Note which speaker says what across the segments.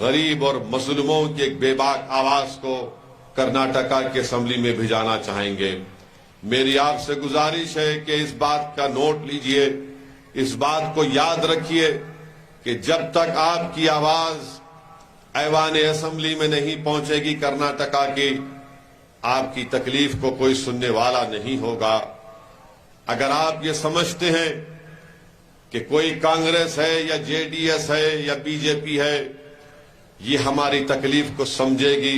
Speaker 1: غریب اور مظلوموں کی ایک بے باک آواز کو کرناٹکا کی اسمبلی میں بھیجانا چاہیں گے۔ میری آپ سے گزارش ہے کہ اس بات کا نوٹ لیجئے، اس بات کو یاد رکھیے کہ جب تک آپ کی آواز ایوان اسمبلی میں نہیں پہنچے گی کرناٹکا کی، آپ کی تکلیف کو کوئی سننے والا نہیں ہوگا۔ اگر آپ یہ سمجھتے ہیں کہ کوئی کانگریس ہے یا جے ڈی ایس ہے یا بی جے پی ہے یہ ہماری تکلیف کو سمجھے گی،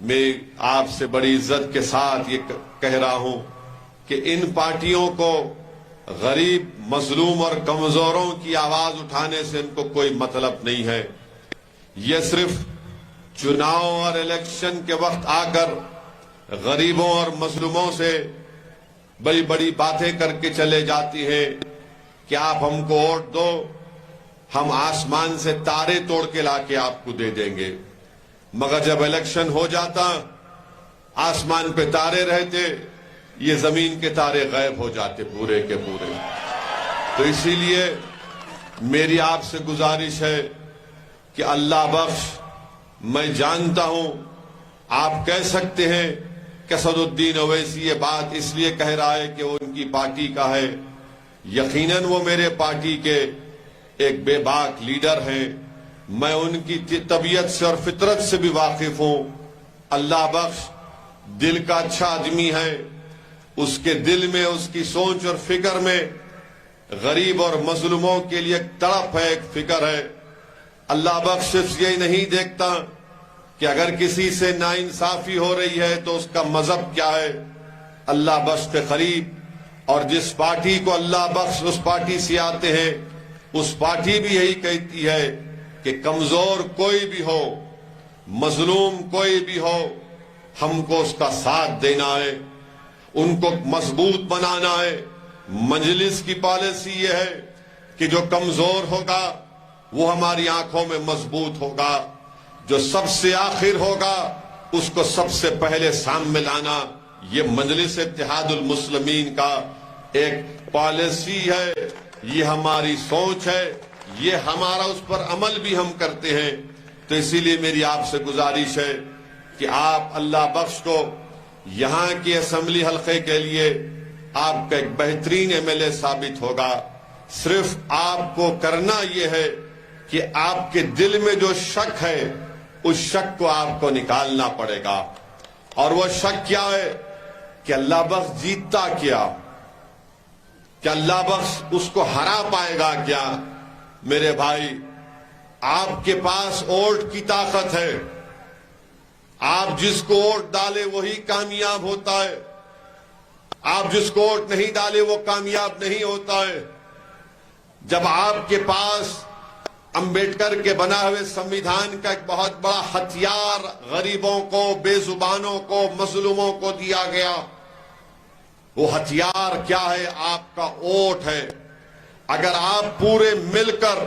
Speaker 1: میں آپ سے بڑی عزت کے ساتھ یہ کہہ رہا ہوں کہ ان پارٹیوں کو غریب، مظلوم اور کمزوروں کی آواز اٹھانے سے ان کو کوئی مطلب نہیں ہے۔ یہ صرف چناؤ اور الیکشن کے وقت آ کر غریبوں اور مظلوموں سے بڑی بڑی باتیں کر کے چلے جاتی ہیں کہ آپ ہم کو ووٹ دو، ہم آسمان سے تارے توڑ کے لا کے آپ کو دے دیں گے، مگر جب الیکشن ہو جاتا آسمان پہ تارے رہتے، یہ زمین کے تارے غائب ہو جاتے پورے کے پورے۔ تو اسی لیے میری آپ سے گزارش ہے کہ اللہ بخش، میں جانتا ہوں آپ کہہ سکتے ہیں کہ اسد الدین اویسی یہ بات اس لیے کہہ رہا ہے کہ وہ ان کی پارٹی کا ہے، یقیناً وہ میرے پارٹی کے ایک بے باک لیڈر ہیں، میں ان کی طبیعت سے اور فطرت سے بھی واقف ہوں۔ اللہ بخش دل کا اچھا آدمی ہے، اس کے دل میں، اس کی سوچ اور فکر میں غریب اور مظلوموں کے لیے ایک تڑپ ہے، ایک فکر ہے۔ اللہ بخش صرف یہ نہیں دیکھتا کہ اگر کسی سے ناانصافی ہو رہی ہے تو اس کا مذہب کیا ہے، اللہ بخش کے قریب اور جس پارٹی کو اللہ بخش اس پارٹی سے آتے ہیں اس پارٹی بھی یہی کہتی ہے کہ کمزور کوئی بھی ہو، مظلوم کوئی بھی ہو، ہم کو اس کا ساتھ دینا ہے، ان کو مضبوط بنانا ہے۔ مجلس کی پالیسی یہ ہے کہ جو کمزور ہوگا وہ ہماری آنکھوں میں مضبوط ہوگا، جو سب سے آخر ہوگا اس کو سب سے پہلے سامنے لانا، یہ مجلس اتحاد المسلمین کا ایک پالیسی ہے، یہ ہماری سوچ ہے، یہ ہمارا اس پر عمل بھی ہم کرتے ہیں۔ تو اسی لیے میری آپ سے گزارش ہے کہ آپ اللہ بخش کو یہاں کی اسمبلی حلقے کے لیے آپ کا ایک بہترین ایم ایل اے ثابت ہوگا۔ صرف آپ کو کرنا یہ ہے کہ آپ کے دل میں جو شک ہے اس شک کو آپ کو نکالنا پڑے گا، اور وہ شک کیا ہے کہ اللہ بخش جیتتا کیا، کہ اللہ بخش اس کو ہرا پائے گا کیا۔ میرے بھائی، آپ کے پاس ووٹ کی طاقت ہے، آپ جس کو ووٹ ڈالے وہی کامیاب ہوتا ہے، آپ جس کو ووٹ نہیں ڈالے وہ کامیاب نہیں ہوتا ہے۔ جب آپ کے پاس امبیڈکر کے بنا ہوئے سمویدھان کا ایک بہت بڑا ہتھیار غریبوں کو، بے زبانوں کو، مظلوموں کو دیا گیا، وہ ہتھیار کیا ہے؟ آپ کا ووٹ ہے۔ اگر آپ پورے مل کر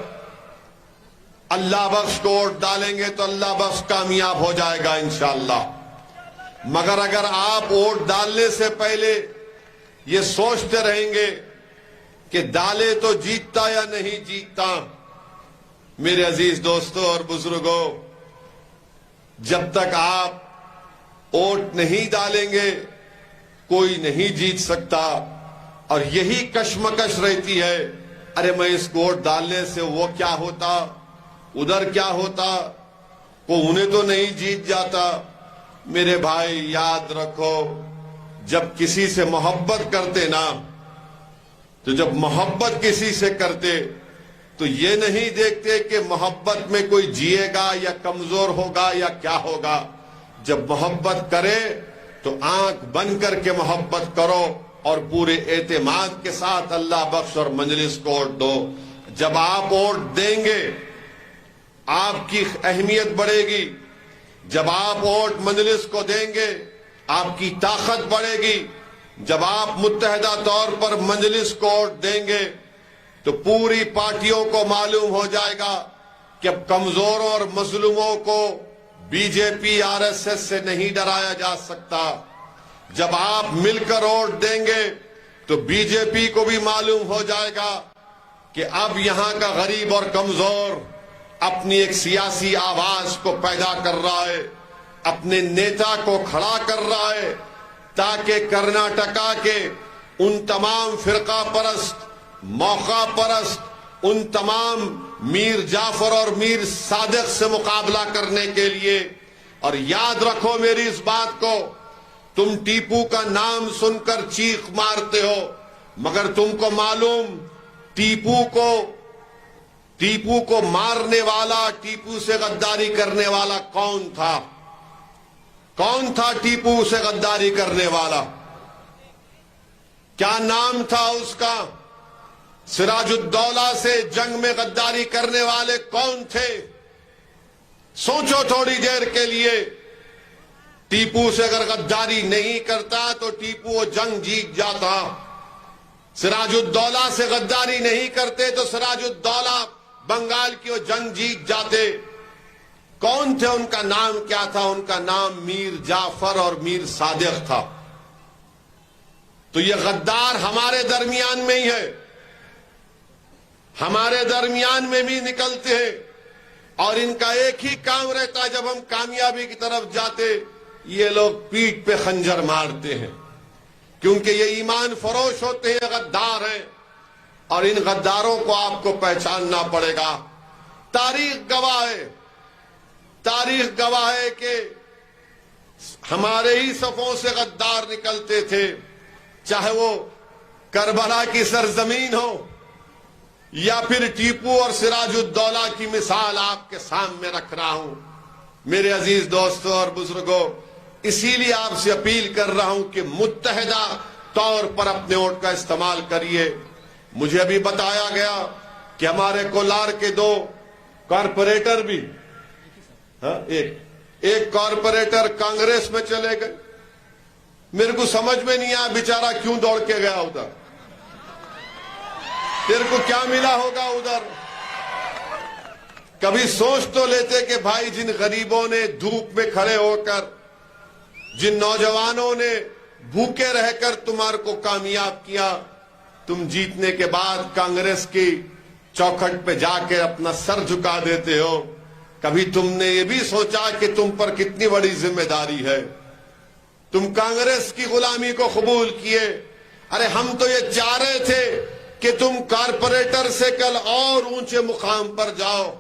Speaker 1: اللہ بخش کو ووٹ ڈالیں گے تو اللہ بخش کامیاب ہو جائے گا انشاءاللہ، مگر اگر آپ ووٹ ڈالنے سے پہلے یہ سوچتے رہیں گے کہ ڈالے تو جیتتا یا نہیں جیتتا، میرے عزیز دوستوں اور بزرگوں، جب تک آپ ووٹ نہیں ڈالیں گے کوئی نہیں جیت سکتا۔ اور یہی کشمکش رہتی ہے، ارے میں اس کو ووٹ ڈالنے سے وہ کیا ہوتا، ادھر کیا ہوتا، کو انہیں تو نہیں جیت جاتا۔ میرے بھائی یاد رکھو، جب کسی سے محبت کرتے نا، تو جب محبت کسی سے کرتے تو یہ نہیں دیکھتے کہ محبت میں کوئی جیے گا یا کمزور ہوگا یا کیا ہوگا۔ جب محبت کرے تو آنکھ بند کر کے محبت کرو اور پورے اعتماد کے ساتھ اللہ بخش اور مجلس کو ووٹ دو۔ جب آپ ووٹ دیں گے آپ کی اہمیت بڑھے گی، جب آپ ووٹ مجلس کو دیں گے آپ کی طاقت بڑھے گی، جب آپ متحدہ طور پر مجلس کو ووٹ دیں گے تو پوری پارٹیوں کو معلوم ہو جائے گا کہ اب کمزوروں اور مظلوموں کو B J P R S S سے نہیں ڈرایا جا سکتا۔ جب آپ مل کر ووٹ دیں گے تو بی جے پی کو بھی معلوم ہو جائے گا کہ اب یہاں کا غریب اور کمزور اپنی ایک سیاسی آواز کو پیدا کر رہا ہے، اپنے نیتا کو کھڑا کر رہا ہے تاکہ کرناٹکا کے ان تمام فرقہ پرست، موقع پرست، ان تمام میر جعفر اور میر صادق سے مقابلہ کرنے کے لیے. اور یاد رکھو میری اس بات کو، تم ٹیپو کا نام سن کر چیخ مارتے ہو، مگر تم کو معلوم ٹیپو کو مارنے والا، ٹیپو سے غداری کرنے والا کون تھا؟ کون تھا ٹیپو سے غداری کرنے والا؟ کیا نام تھا اس کا؟ سراج الدولہ سے جنگ میں غداری کرنے والے کون تھے؟ سوچو تھوڑی دیر کے لیے. ٹیپو سے اگر غداری نہیں کرتا تو ٹیپو وہ جنگ جیت جاتا. سراج الدولہ سے غداری نہیں کرتے تو سراج الدولہ بنگال کی وہ جنگ جیت جاتے. کون تھے؟ ان کا نام کیا تھا؟ ان کا نام میر جعفر اور میر صادق تھا. تو یہ غدار ہمارے درمیان میں ہی ہے، ہمارے درمیان میں بھی نکلتے ہیں، اور ان کا ایک ہی کام رہتا ہے، جب ہم کامیابی کی طرف جاتے یہ لوگ پیٹھ پہ خنجر مارتے ہیں، کیونکہ یہ ایمان فروش ہوتے ہیں، غدار ہیں. اور ان غداروں کو آپ کو پہچاننا پڑے گا. تاریخ گواہ ہے کہ ہمارے ہی صفوں سے غدار نکلتے تھے، چاہے وہ کربلا کی سرزمین ہو یا پھر ٹیپو اور سراج الدولہ کی مثال آپ کے سامنے رکھ رہا ہوں. میرے عزیز دوستوں اور بزرگوں، اسی لیے آپ سے اپیل کر رہا ہوں کہ متحدہ طور پر اپنے ووٹ کا استعمال کریے. مجھے ابھی بتایا گیا کہ ہمارے کولار کے 2 کارپوریٹر بھی، ایک کارپوریٹر کانگریس میں چلے گئے. میرے کو سمجھ میں نہیں آیا بیچارہ کیوں دوڑ کے گیا ادھر. تیرے کو کیا ملا ہوگا ادھر؟ کبھی سوچ تو لیتے کہ بھائی جن غریبوں نے دھوپ میں کھڑے ہو کر، جن نوجوانوں نے بھوکے رہ کر تمہارے کو کامیاب کیا، تم جیتنے کے بعد کانگریس کی چوکھٹ پہ جا کے اپنا سر جھکا دیتے ہو. کبھی تم نے یہ بھی سوچا کہ تم پر کتنی بڑی ذمہ داری ہے؟ تم کانگریس کی غلامی کو قبول کیے. ارے ہم تو یہ چاہ رہے تھے کہ تم کارپوریٹر سے کل اور اونچے مقام پر جاؤ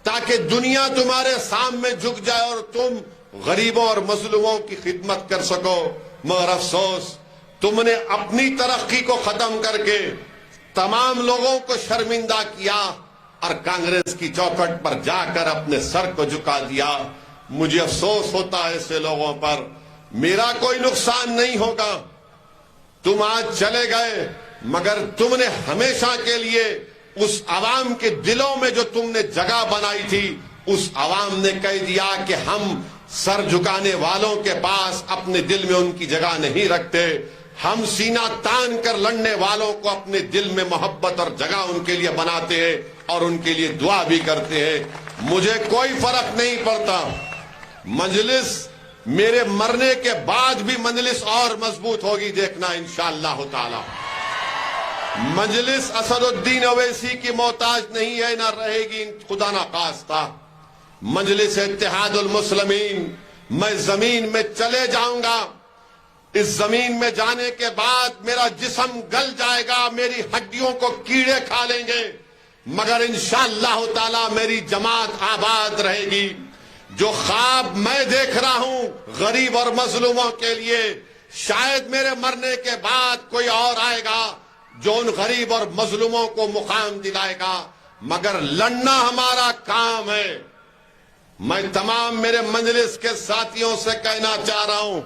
Speaker 1: تاکہ دنیا تمہارے سامنے جھک جائے اور تم غریبوں اور مظلوموں کی خدمت کر سکو. مگر افسوس تم نے اپنی ترقی کو ختم کر کے تمام لوگوں کو شرمندہ کیا اور کانگریس کی چوکھٹ پر جا کر اپنے سر کو جھکا دیا. مجھے افسوس ہوتا ہے ایسے لوگوں پر. میرا کوئی نقصان نہیں ہوگا، تم آج چلے گئے، مگر تم نے ہمیشہ کے لیے اس عوام کے دلوں میں جو تم نے جگہ بنائی تھی، اس عوام نے کہہ دیا کہ ہم سر جھکانے والوں کے پاس اپنے دل میں ان کی جگہ نہیں رکھتے. ہم سینہ تان کر لڑنے والوں کو اپنے دل میں محبت اور جگہ ان کے لیے بناتے ہیں اور ان کے لیے دعا بھی کرتے ہیں. مجھے کوئی فرق نہیں پڑتا. مجلس میرے مرنے کے بعد بھی مجلس اور مضبوط ہوگی، دیکھنا انشاءاللہ تعالی. مجلس اسد الدین اویسی کی محتاج نہیں ہے، نہ رہے گی خدا نہ خواستہ. مجلس اتحاد المسلمین. میں زمین میں چلے جاؤں گا، اس زمین میں جانے کے بعد میرا جسم گل جائے گا، میری ہڈیوں کو کیڑے کھا لیں گے، مگر انشاءاللہ تعالی میری جماعت آباد رہے گی. جو خواب میں دیکھ رہا ہوں غریب اور مظلوموں کے لیے، شاید میرے مرنے کے بعد کوئی اور آئے گا جو ان غریب اور مظلوموں کو مقام دلائے گا، مگر لڑنا ہمارا کام ہے. میں تمام میرے مجلس کے ساتھیوں سے کہنا چاہ رہا ہوں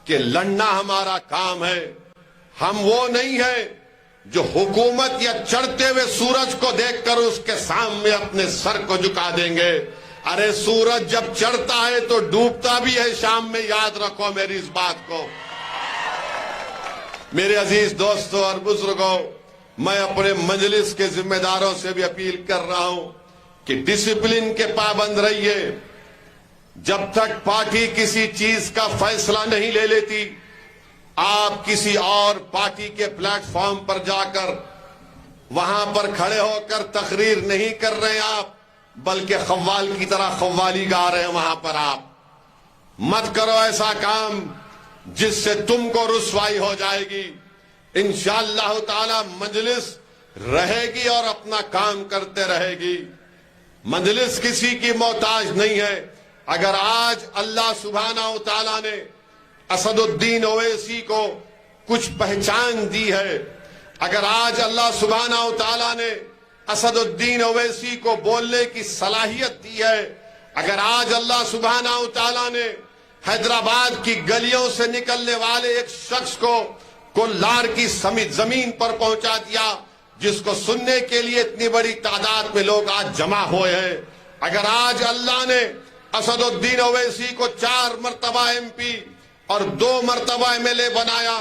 Speaker 1: کہ لڑنا ہمارا کام ہے. ہم وہ نہیں ہیں جو حکومت یا چڑھتے ہوئے سورج کو دیکھ کر اس کے سامنے اپنے سر کو جھکا دیں گے. ارے سورج جب چڑھتا ہے تو ڈوبتا بھی ہے شام میں، یاد رکھو میری اس بات کو. میرے عزیز دوستوں اور بزرگوں، میں اپنے مجلس کے ذمہ داروں سے بھی اپیل کر رہا ہوں کہ ڈسپلن کے پابند رہیے. جب تک پارٹی کسی چیز کا فیصلہ نہیں لے لیتی، آپ کسی اور پارٹی کے پلیٹ فارم پر جا کر وہاں پر کھڑے ہو کر تقریر نہیں کر رہے. آپ بلکہ قوال کی طرح قوالی گا رہے ہیں وہاں پر آپ. مت کرو ایسا کام جس سے تم کو رسوائی ہو جائے گی. انشاءاللہ تعالی مجلس رہے گی اور اپنا کام کرتے رہے گی. مجلس کسی کی محتاج نہیں ہے. اگر آج اللہ سبحانہ و تعالیٰ نے اسد الدین اویسی کو کچھ پہچان دی ہے، اگر آج اللہ سبحانہ و تعالیٰ نے اسد الدین اویسی کو بولنے کی صلاحیت دی ہے، اگر آج اللہ سبحانہ و تعالیٰ نے حیدرآباد کی گلیوں سے نکلنے والے ایک شخص کو کولار کی زمین پر پہنچا دیا، جس کو سننے کے لیے اتنی بڑی تعداد میں لوگ آج جمع ہوئے ہیں، اگر آج اللہ نے اسد الدین اویسی کو 4 مرتبہ MP اور 2 مرتبہ MLA بنایا،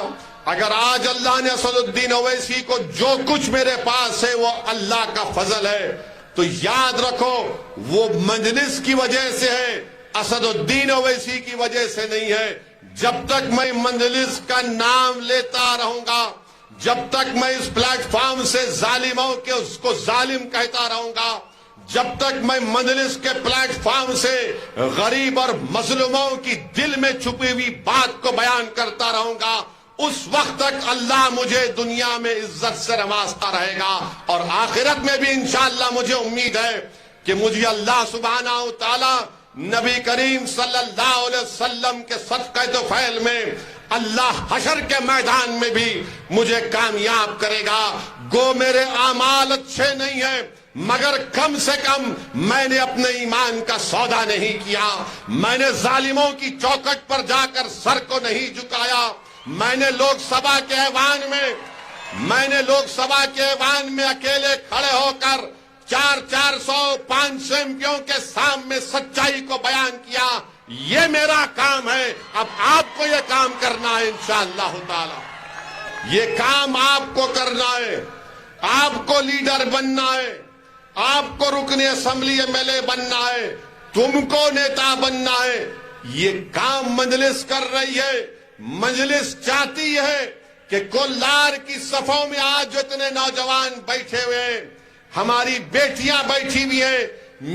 Speaker 1: اگر آج اللہ نے اسد الدین اویسی کو جو کچھ میرے پاس ہے وہ اللہ کا فضل ہے، تو یاد رکھو وہ مجلس کی وجہ سے ہے، اسد الدین اویسی کی وجہ سے نہیں ہے. جب تک میں مجلس کا نام لیتا رہوں گا، جب تک میں اس پلیٹ فارم سے ظالموں کے اس کو ظالم کہتا رہوں گا، جب تک میں مجلس کے پلیٹ فارم سے غریب اور مظلوموں کی دل میں چھپی ہوئی بات کو بیان کرتا رہوں گا، اس وقت تک اللہ مجھے دنیا میں عزت سے نوازتا رہے گا، اور آخرت میں بھی انشاءاللہ مجھے امید ہے کہ مجھے اللہ سبحانہ و تعالی نبی کریم صلی اللہ علیہ وسلم کے صدقہ طفیل میں اللہ حشر کے میدان میں بھی مجھے کامیاب کرے گا. گو میرے اعمال اچھے نہیں ہیں، مگر کم سے کم میں نے اپنے ایمان کا سودا نہیں کیا. میں نے ظالموں کی چوکٹ پر جا کر سر کو نہیں جھکایا. میں نے لوک سبھا کے ایوان میں اکیلے کھڑے ہو کر 400-500 MPوں کے سامنے سچائی کو بیان کیا. یہ میرا کام ہے. اب آپ کو یہ کام کرنا ہے انشاءاللہ تعالی. یہ کام آپ کو کرنا ہے. آپ کو لیڈر بننا ہے، آپ کو رکن اسمبلی MLA بننا ہے، تم کو نیتا بننا ہے. یہ کام مجلس کر رہی ہے. مجلس چاہتی ہے کہ کولار کی صفوں میں آج جتنے نوجوان بیٹھے ہوئے ہیں، ہماری بیٹیاں بیٹھی ہوئی ہیں،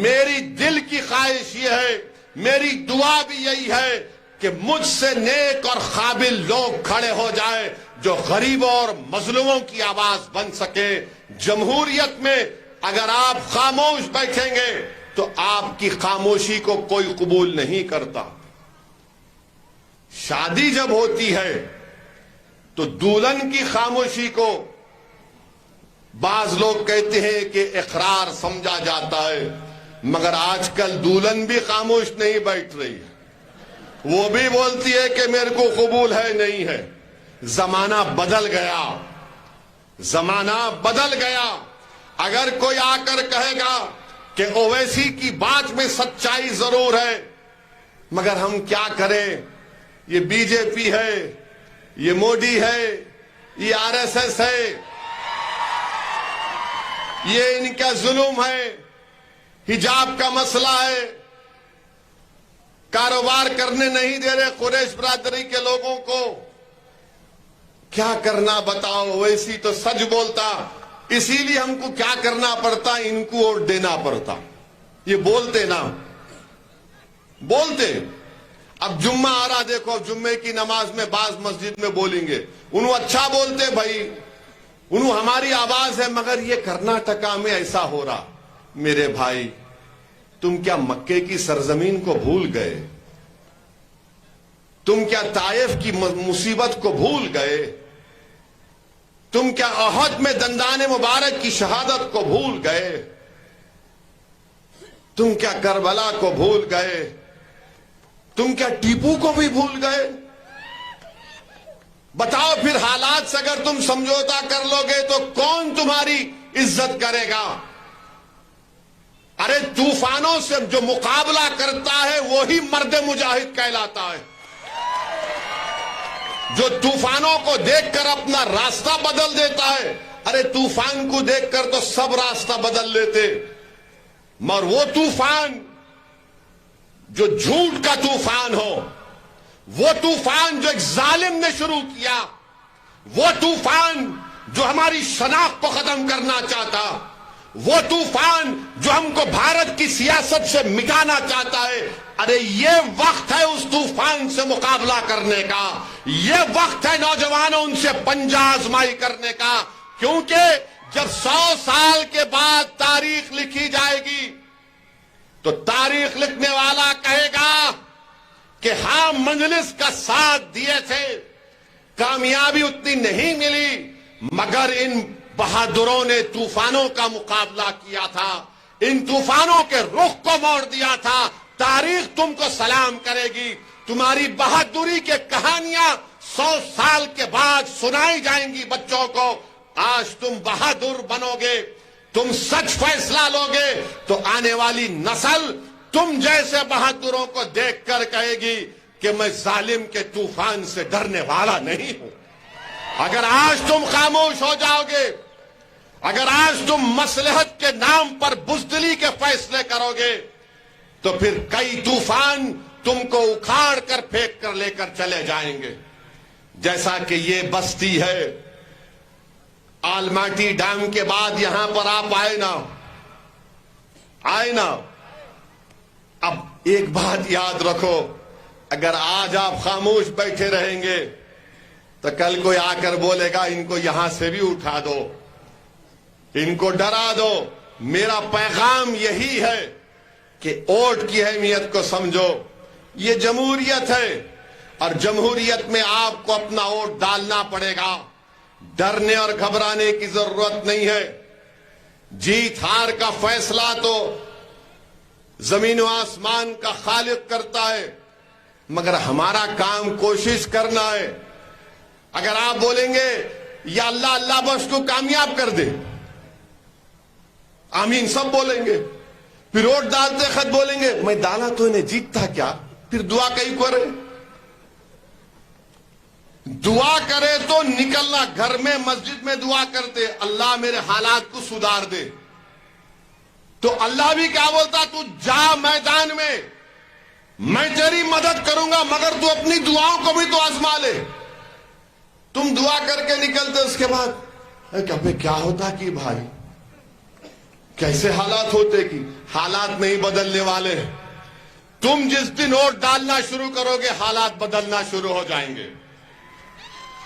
Speaker 1: میری دل کی خواہش یہ ہے، میری دعا بھی یہی ہے کہ مجھ سے نیک اور قابل لوگ کھڑے ہو جائے جو غریبوں اور مظلوموں کی آواز بن سکے. جمہوریت میں اگر آپ خاموش بیٹھیں گے تو آپ کی خاموشی کو کوئی قبول نہیں کرتا. شادی جب ہوتی ہے تو دلہن کی خاموشی کو بعض لوگ کہتے ہیں کہ اقرار سمجھا جاتا ہے، مگر آج کل دلہن بھی خاموش نہیں بیٹھ رہی ہے. وہ بھی بولتی ہے کہ میرے کو قبول ہے نہیں ہے. زمانہ بدل گیا، زمانہ بدل گیا. اگر کوئی آ کر کہے گا کہ اویسی کی بات میں سچائی ضرور ہے، مگر ہم کیا کریں، یہ BJP ہے، یہ مودی ہے، یہ RSS ہے، یہ ان کا ظلم ہے، حجاب کا مسئلہ ہے، کاروبار کرنے نہیں دے رہے قریش برادری کے لوگوں کو. کیا کرنا بتاؤ. ویسی تو سچ بولتا، اسی لیے ہم کو کیا کرنا پڑتا، ان کو ووٹ دینا پڑتا. یہ بولتے نا، بولتے. اب جمعہ آ رہا، دیکھو جمعے کی نماز میں بعض مسجد میں بولیں گے، انہوں اچھا بولتے بھائی، انہوں ہماری آواز ہے، مگر یہ کرناٹکا میں ایسا ہو رہا. میرے بھائی تم کیا مکے کی سرزمین کو بھول گئے؟ تم کیا طائف کی مصیبت کو بھول گئے؟ تم کیا احد میں دندان مبارک کی شہادت کو بھول گئے؟ تم کیا کربلا کو بھول گئے؟ تم کیا ٹیپو کو بھی بھول گئے؟ بتاؤ پھر حالات سے اگر تم سمجھوتا کر لو گے تو کون تمہاری عزت کرے گا؟ ارے طوفانوں سے جو مقابلہ کرتا ہے وہی مرد مجاہد کہلاتا ہے. جو طوفانوں کو دیکھ کر اپنا راستہ بدل دیتا ہے. ارے طوفان کو دیکھ کر تو سب راستہ بدل لیتے، مگر وہ طوفان جو جھوٹ کا طوفان ہو، وہ طوفان جو ایک ظالم نے شروع کیا، وہ طوفان جو ہماری شناخت کو ختم کرنا چاہتا، وہ طوفان جو ہم کو بھارت کی سیاست سے مٹانا چاہتا ہے، ارے یہ وقت ہے اس طوفان سے مقابلہ کرنے کا، یہ وقت ہے نوجوانوں ان سے پنجہ آزمائی کرنے کا، کیونکہ جب 100 سال کے بعد تاریخ لکھی جائے گی تو تاریخ لکھنے والا کہے گا کہ ہاں مجلس کا ساتھ دیے تھے، کامیابی اتنی نہیں ملی، مگر ان بہادروں نے طوفانوں کا مقابلہ کیا تھا، ان طوفانوں کے رخ کو موڑ دیا تھا۔ تاریخ تم کو سلام کرے گی، تمہاری بہادری کے کہانیاں 100 سال کے بعد سنائی جائیں گی بچوں کو۔ آج تم بہادر بنو گے، تم سچ فیصلہ لو گے تو آنے والی نسل تم جیسے بہادروں کو دیکھ کر کہے گی کہ میں ظالم کے طوفان سے ڈرنے والا نہیں ہوں۔ اگر آج تم خاموش ہو جاؤ گے، اگر آج تم مصلحت کے نام پر بزدلی کے فیصلے کرو گے تو پھر کئی طوفان تم کو اکھاڑ کر پھینک کر لے کر چلے جائیں گے۔ جیسا کہ یہ بستی ہے، آلماٹی ڈیم کے بعد یہاں پر آپ آئے نا، اب ایک بات یاد رکھو، اگر آج آپ خاموش بیٹھے رہیں گے تو کل کوئی آ کر بولے گا ان کو یہاں سے بھی اٹھا دو، ان کو ڈرا دو۔ میرا پیغام یہی ہے کہ ووٹ کی اہمیت کو سمجھو، یہ جمہوریت ہے اور جمہوریت میں آپ کو اپنا ووٹ ڈالنا پڑے گا، ڈرنے اور گھبرانے کی ضرورت نہیں ہے۔ جیت ہار کا فیصلہ تو زمین و آسمان کا خالق کرتا ہے، مگر ہمارا کام کوشش کرنا ہے۔ اگر آپ بولیں گے یا اللہ اللہ بس کو کامیاب کر دے، آمین سب بولیں گے، پھر ووٹ ڈالتے خط بولیں گے میں ڈالا تو انہیں جیتتا کیا، پھر دعا کہیں کرے، دعا کرے تو نکلنا، گھر میں مسجد میں دعا کرتے اللہ میرے حالات کو سدھار دے، تو اللہ بھی کیا بولتا، تو جا میدان میں تیری مدد کروں گا، مگر تو اپنی دعاؤں کو بھی تو آزما لے۔ تم دعا کر کے نکلتے، اس کے بعد کیا ہوتا کہ بھائی کیسے حالات ہوتے کہ حالات نہیں بدلنے والے۔ تم جس دن ووٹ ڈالنا شروع کرو گے حالات بدلنا شروع ہو جائیں گے۔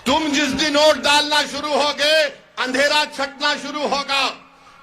Speaker 1: تم جس دن ووٹ ڈالنا شروع ہوگے اندھیرا چھٹنا شروع ہوگا۔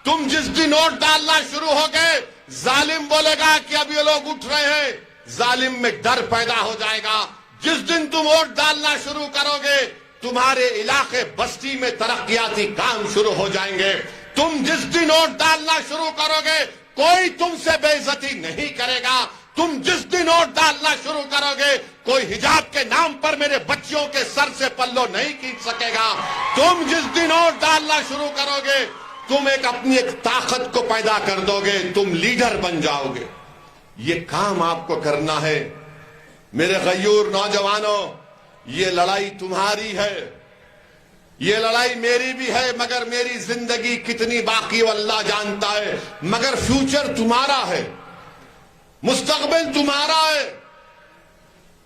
Speaker 1: تم جس دن ووٹ ڈالنا شروع ہوگے ظالم بولے گا کہ اب یہ لوگ اٹھ رہے ہیں، ظالم میں ڈر پیدا ہو جائے گا۔ جس دن تم ووٹ ڈالنا شروع کرو گے تمہارے علاقے بستی میں ترقیاتی کام شروع ہو جائیں گے۔ تم جس دن ووٹ ڈالنا شروع کرو گے کوئی تم سے بے عزتی نہیں کرے گا۔ تم جس دن ووٹ ڈالنا شروع کرو گے کوئی حجاب کے نام پر میرے بچیوں کے سر سے پلو نہیں کھینچ سکے گا۔ تم جس دن ووٹ ڈالنا شروع کرو گے تم اپنی ایک طاقت کو پیدا کر دو گے، تم لیڈر بن جاؤ گے۔ یہ کام آپ کو کرنا ہے میرے غیور نوجوانوں۔ یہ لڑائی تمہاری ہے، یہ لڑائی میری بھی ہے، مگر میری زندگی کتنی باقی وہ اللہ جانتا ہے، مگر فیوچر تمہارا ہے، مستقبل تمہارا ہے۔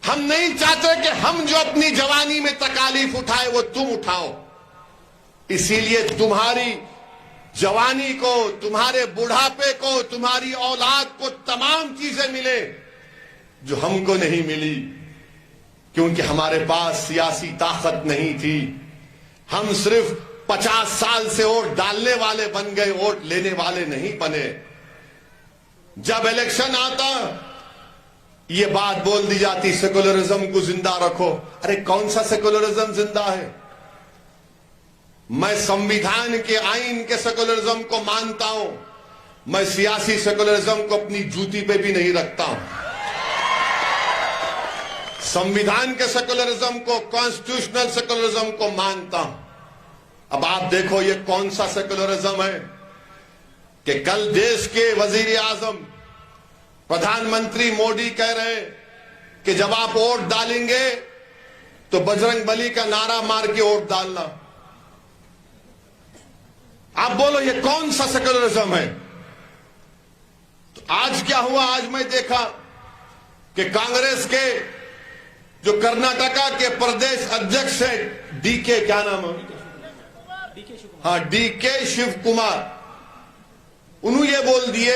Speaker 1: ہم نہیں چاہتے کہ ہم جو اپنی جوانی میں تکالیف اٹھائے وہ تم اٹھاؤ، اسی لیے تمہاری جوانی کو، تمہارے بڑھاپے کو، تمہاری اولاد کو تمام چیزیں ملے جو ہم کو نہیں ملی، کیونکہ ہمارے پاس سیاسی طاقت نہیں تھی۔ ہم صرف 50 سال سے ووٹ ڈالنے والے بن گئے، ووٹ لینے والے نہیں بنے۔ جب الیکشن آتا یہ بات بول دی جاتی سیکولرزم کو زندہ رکھو۔ ارے کون سا سیکولرزم زندہ ہے؟ میں سمویدھان کے آئین کے سیکولرزم کو مانتا ہوں، میں سیاسی سیکولرزم کو اپنی جوتی پہ بھی نہیں رکھتا ہوں۔ سمویدھان کے سیکولرزم کو، کانسٹیٹیوشنل سیکولرزم کو مانتا ہوں۔ اب آپ دیکھو یہ کون سا سیکولرزم ہے کہ کل دیش کے وزیر اعظم پردھان منتری موڈی کہہ رہے کہ جب آپ ووٹ ڈالیں گے تو بجرنگ بلی کا نعرہ مار کے ووٹ ڈالنا۔ آپ بولو یہ کون سا سیکولرزم ہے؟ تو آج کیا ہوا؟ آج میں دیکھا کہ کانگریس کے جو کرناٹکا کے پردیش ادھیکش ہے ڈی کے، کیا نام ہے؟ ہاں ڈی کے شیو کمار، انہوں یہ بول دیے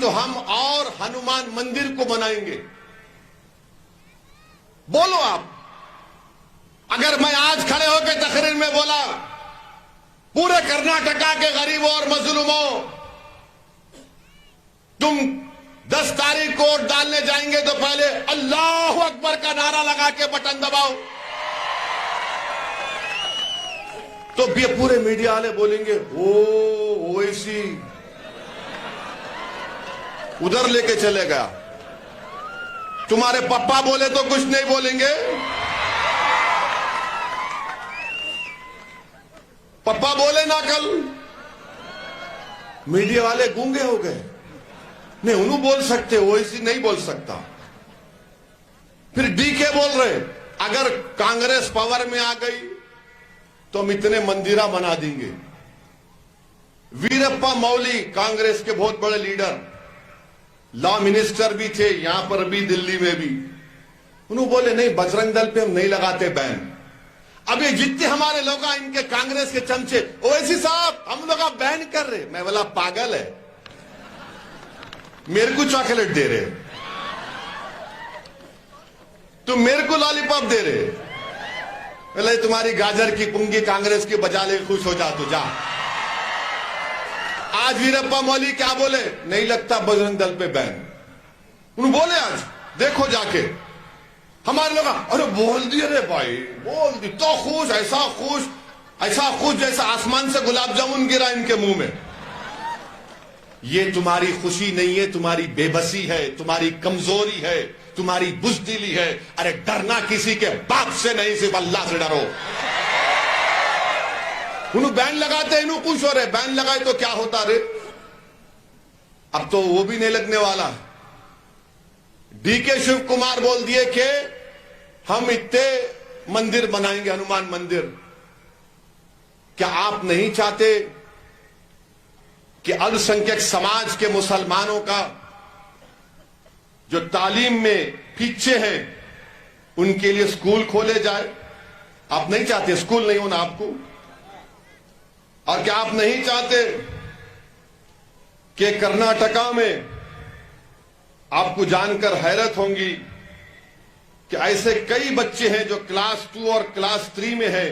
Speaker 1: تو ہم اور ہنومان مندر کو بنائیں گے. بولو آپ. اگر میں آج کھڑے ہو کے تقریر میں بولا پورے کرناٹکا کے غریبوں اور مظلوموں تم 10 تاریخ کو ووٹ ڈالنے جائیں گے تو پہلے اللہ اکبر کا نعرہ لگا کے بٹن دباؤ, تو پورے میڈیا والے بولیں گے اویسی ادھر لے کے چلے گیا. تمہارے پپا بولے تو کچھ نہیں بولیں گے. پپا بولے نا کل, میڈیا والے گونگے ہو گئے. نہیں انہوں بول سکتے, اویسی نہیں بول سکتا. پھر ڈی کے بول رہے اگر کانگریس پاور میں آ گئی تو ہم اتنے مندرہ بنا دیں گے. ویرپا مولی کانگریس کے بہت بڑے لیڈر, لا منسٹر بھی تھے یہاں پر بھی دلی میں بھی, انہوں بولے نہیں بجرنگ دل پہ ہم نہیں لگاتے بین. اب یہ جتنے ہمارے لوگ ہیں ان کے کانگریس کے چمچے اویسی صاحب ہم لوگ بین کر رہے. میں بولا پاگل ہے, میرے کو چاکلیٹ دے رہے, تم میرے کو لالی پاپ دے رہے. بولے تمہاری گاجر کی پنگی کانگریس کی بجا لے خوش ہو جا تو جا. آج ویرپا مولی کیا بولے, نہیں لگتا بجرنگ دل پہ بین. انہوں بولے آج دیکھو جا کے ہمارے لوگ ارے بول دیے رے بھائی, بول دی تو خوش, ایسا خوش جیسا آسمان سے گلاب جامن گرا ان کے منہ میں. یہ تمہاری خوشی نہیں ہے, تمہاری بے بسی ہے, تمہاری کمزوری ہے, تمہاری بزدلی ہے. ارے ڈرنا کسی کے باپ سے نہیں, صرف اللہ سے ڈرو. انہوں بین لگاتے انہوں خوش ہو رہے, بین لگائے تو کیا ہوتا رے. اب تو وہ بھی نہیں لگنے والا. ڈی کے شیو کمار بول دیے کہ ہم اتنے مندر بنائیں گے, ہنومان مندر. کیا آپ نہیں چاہتے کہ السنکھیک سماج کے مسلمانوں کا جو تعلیم میں پیچھے ہیں ان کے لیے اسکول کھولے جائے؟ آپ نہیں چاہتے اسکول نہیں ہونا آپ کو؟ اور کیا آپ نہیں چاہتے کہ کرناٹکا میں آپ کو جان کر حیرت ہوں گی کہ ایسے کئی بچے ہیں جو کلاس 2 اور کلاس 3 میں ہیں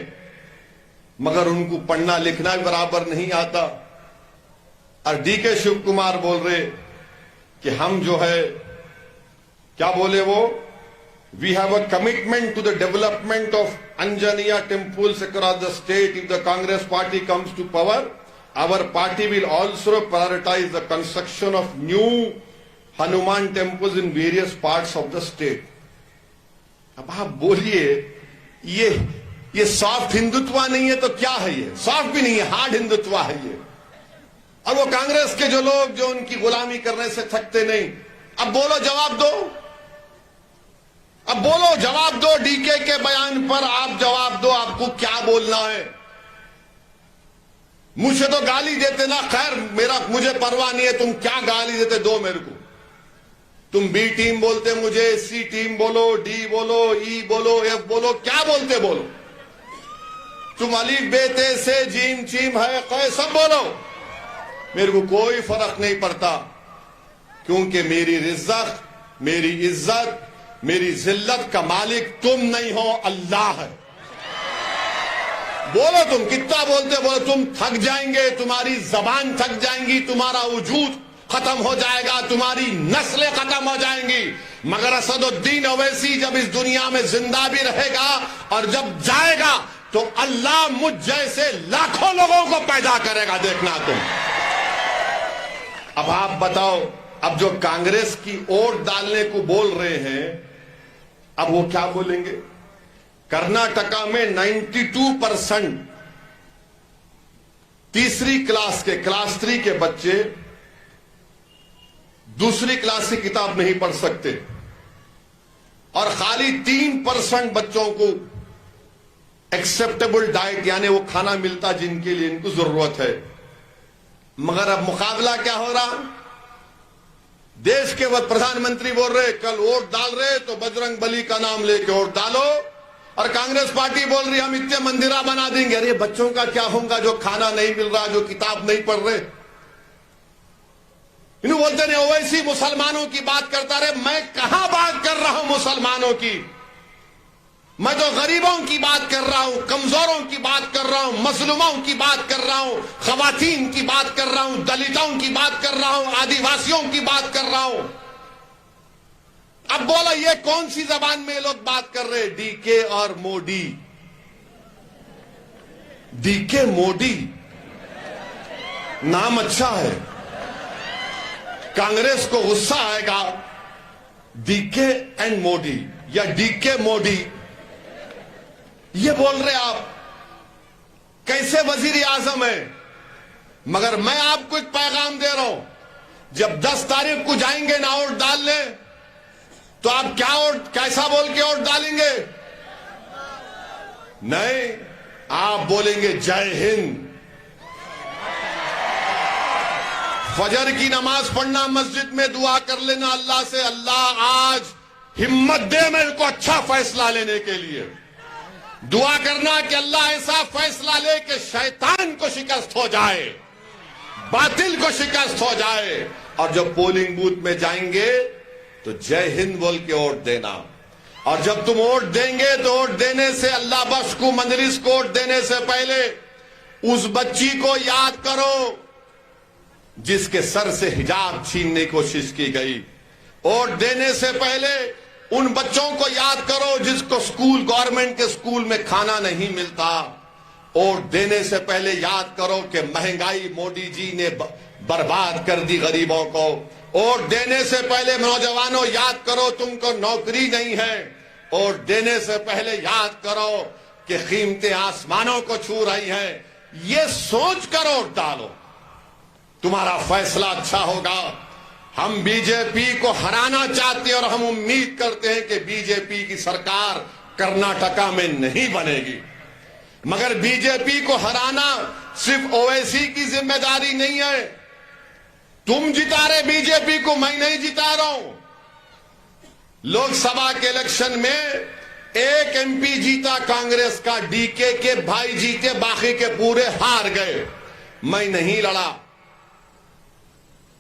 Speaker 1: مگر ان کو پڑھنا لکھنا بھی برابر نہیں آتا. اور ڈی کے شیو کمار بول رہے کہ ہم جو ہے کیا بولے وہ, we have a commitment to the development of Anjaneya temples across the state. If the Congress party comes to power our party will also prioritize the construction of new Hanuman temples in various parts of the state. اب آپ بولیے یہ soft Hindutva نہیں ہے تو کیا ہے؟ یہ سافٹ بھی نہیں ہے, ہارڈ ہندوتوا ہے یہ. اور وہ کانگریس کے جو لوگ جو ان کی غلامی کرنے سے تھکتے نہیں, اب بولو جواب دو, اب بولو جواب دو. ڈی کے بیان پر آپ جواب دو, آپ کو کیا بولنا ہے؟ مجھے تو گالی دیتے نا, خیر مجھے پرواہ نہیں ہے, تم کیا گالی دیتے دو میرے کو. تم بی ٹیم بولتے مجھے, سی ٹیم بولو, ڈی بولو, ای بولو, ایف بولو, کیا بولتے بولو. تم الف بے تے سے جیم چیم ہے قے سب بولو, میرے کو کوئی فرق نہیں پڑتا, کیونکہ میری رزق, میری عزت, میری ذلت کا مالک تم نہیں ہو, اللہ ہے. بولو تم کتنا بولتے بولو, تم تھک جائیں گے, تمہاری زبان تھک جائیں گی, تمہارا وجود ختم ہو جائے گا, تمہاری نسلیں ختم ہو جائیں گی, مگر اسد الدین اویسی جب اس دنیا میں زندہ بھی رہے گا اور جب جائے گا تو اللہ مجھ جیسے لاکھوں لوگوں کو پیدا کرے گا, دیکھنا تم. اب آپ بتاؤ, اب جو کانگریس کی ووٹ ڈالنے کو بول رہے ہیں اب وہ کیا بولیں گے؟ کرناٹکا میں 92% تیسری کلاس کے کلاس 3 کے بچے دوسری کلاس کی کتاب نہیں پڑھ سکتے, اور خالی 3% بچوں کو ایکسپٹیبل ڈائٹ یعنی وہ کھانا ملتا جن کے لیے ان کو ضرورت ہے. مگر اب مقابلہ کیا ہو رہا, دیش کے وقت پردھان منتری بول رہے کل ووٹ ڈال رہے تو بجرنگ بلی کا نام لے کے ووٹ ڈالو, اور کانگریس پارٹی بول رہی ہم اتنے مندرہ بنا دیں گے. ارے بچوں کا کیا ہوگا جو کھانا نہیں مل رہا, جو کتاب نہیں پڑھ رہے؟ انہوں بولتے ہیں اویسی مسلمانوں کی بات کرتا رہے. میں کہاں بات کر رہا ہوں مسلمانوں کی؟ میں تو غریبوں کی بات کر رہا ہوں, کمزوروں کی بات کر رہا ہوں, مظلوموں کی بات کر رہا ہوں, خواتین کی بات کر رہا ہوں, دلتوں کی بات کر رہا ہوں, آدیواسیوں کی بات کر رہا ہوں. اب بولا یہ کون سی زبان میں لوگ بات کر رہے؟ ڈی کے اور موڈی. ڈی کے موڈی نام اچھا ہے, کانگریس کو غصہ آئے گا. ڈی کے اینڈ موڈی یا ڈی کے موڈی یہ بول رہے آپ. کیسے وزیر اعظم ہیں؟ مگر میں آپ کو ایک پیغام دے رہا ہوں, جب 10 تاریخ کو جائیں گے نا ووٹ ڈالنے, تو آپ کیسا بول کے ووٹ ڈالیں گے؟ نہیں, آپ بولیں گے جے ہند. فجر کی نماز پڑھنا, مسجد میں دعا کر لینا اللہ سے, اللہ آج ہمت دے میرے کو اچھا فیصلہ لینے کے لیے. دعا کرنا کہ اللہ ایسا فیصلہ لے کہ شیطان کو شکست ہو جائے, باطل کو شکست ہو جائے. اور جب پولنگ بوتھ میں جائیں گے تو جے ہند بول کے ووٹ دینا. اور جب تم ووٹ دیں گے تو ووٹ دینے سے, اللہ بخش کو مجلس کو ووٹ دینے سے پہلے اس بچی کو یاد کرو جس کے سر سے حجاب چھیننے کی کوشش کی گئی. ووٹ دینے سے پہلے ان بچوں کو یاد کرو جس کو گورنمنٹ کے سکول میں کھانا نہیں ملتا. ووٹ دینے سے پہلے یاد کرو کہ مہنگائی موڈی جی نے برباد کر دی غریبوں کو. ووٹ دینے سے پہلے نوجوانوں یاد کرو تم کو نوکری نہیں ہے. ووٹ دینے سے پہلے یاد کرو کہ قیمتیں آسمانوں کو چھو رہی ہیں. یہ سوچ کر ووٹ ڈالو, تمہارا فیصلہ اچھا ہوگا. ہم بی جے پی کو ہرانا چاہتے ہیں اور ہم امید کرتے ہیں کہ بی جے پی کی سرکار کرناٹکا میں نہیں بنے گی. مگر بی جے پی کو ہرانا صرف اویسی کی ذمہ داری نہیں ہے. تم جتا رہے بی جے پی کو, میں نہیں جتا رہا ہوں. لوک سبھا کے الیکشن میں ایک ایم پی جیتا کانگریس کا, ڈی کے بھائی جیتے, باقی کے پورے ہار گئے. میں نہیں لڑا.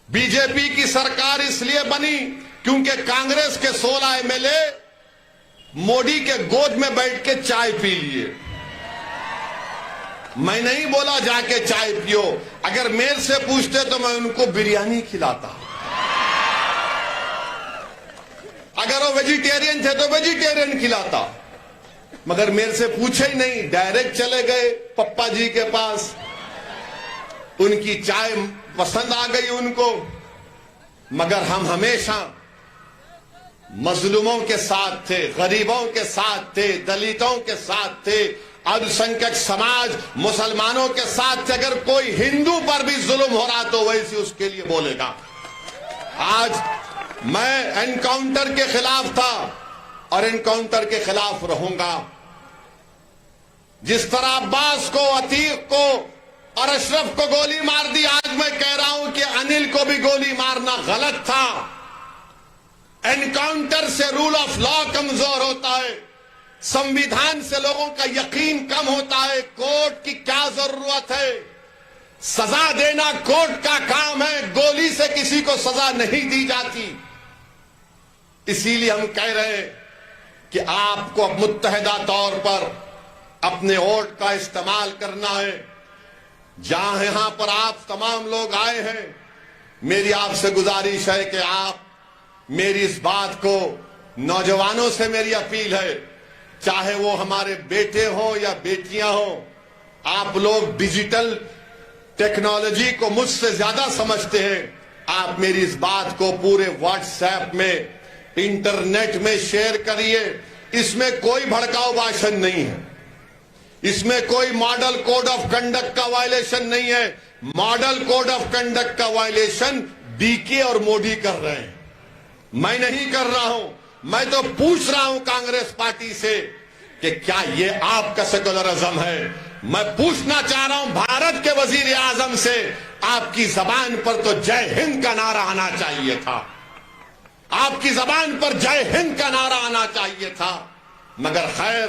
Speaker 1: بی جے پی کی سرکار اس لیے بنی کیونکہ کانگریس کے 16 ایم ایل اے موڈی کے گود میں بیٹھ کے چائے پی لیے. میں نہیں بولا جا کے چائے پیو. اگر میرے سے پوچھتے تو میں ان کو بریانی کھلاتا. اگر وہ ویجیٹیرین تھے تو ویجیٹیرین کھلاتا. مگر میرے سے پوچھے ہی نہیں, ڈائریکٹ چلے گئے پپا جی کے پاس. ان کی چائے پسند آ گئی ان کو. مگر ہم ہمیشہ مظلوموں کے ساتھ تھے, غریبوں کے ساتھ تھے, دلتوں کے ساتھ تھے, الپسنکھیک سماج مسلمانوں کے ساتھ تھے. اگر کوئی ہندو پر بھی ظلم ہو رہا تو ویسے اس کے لیے بولے گا. آج میں انکاؤنٹر کے خلاف تھا اور انکاؤنٹر کے خلاف رہوں گا. جس طرح عباس کو, عتیق کو اور اشرف کو گولی مار دی, آج میں کہہ رہا ہوں کہ انل کو بھی گولی مارنا غلط تھا. انکاؤنٹر سے رول آف لا کمزور ہوتا ہے, سمویدھان سے لوگوں کا یقین کم ہوتا ہے. کورٹ کی کیا ضرورت ہے؟ سزا دینا کورٹ کا کام ہے, گولی سے کسی کو سزا نہیں دی جاتی. اسی لیے ہم کہہ رہے ہیں کہ آپ کو متحدہ طور پر اپنے ووٹ کا استعمال کرنا ہے. جہاں پر آپ تمام لوگ آئے ہیں, میری آپ سے گزارش ہے کہ آپ میری اس بات کو, نوجوانوں سے میری اپیل ہے, چاہے وہ ہمارے بیٹے ہوں یا بیٹیاں ہوں, آپ لوگ ڈیجیٹل ٹیکنالوجی کو مجھ سے زیادہ سمجھتے ہیں. آپ میری اس بات کو پورے واٹس ایپ میں, انٹرنیٹ میں شیئر کریے. اس میں کوئی بھڑکاؤ بھاشن نہیں ہے, اس میں کوئی ماڈل کوڈ آف کنڈکٹ کا وائلیشن نہیں ہے. ماڈل کوڈ آف کنڈکٹ کا وائلیشن ڈی کے اور موڈی کر رہے ہیں, میں نہیں کر رہا ہوں. میں تو پوچھ رہا ہوں کانگریس پارٹی سے کہ کیا یہ آپ کا سیکولرزم ہے؟ میں پوچھنا چاہ رہا ہوں بھارت کے وزیر اعظم سے, آپ کی زبان پر تو جے ہند کا نعرہ آنا چاہیے تھا, آپ کی زبان پر جے ہند کا نعرہ آنا چاہیے تھا. مگر خیر,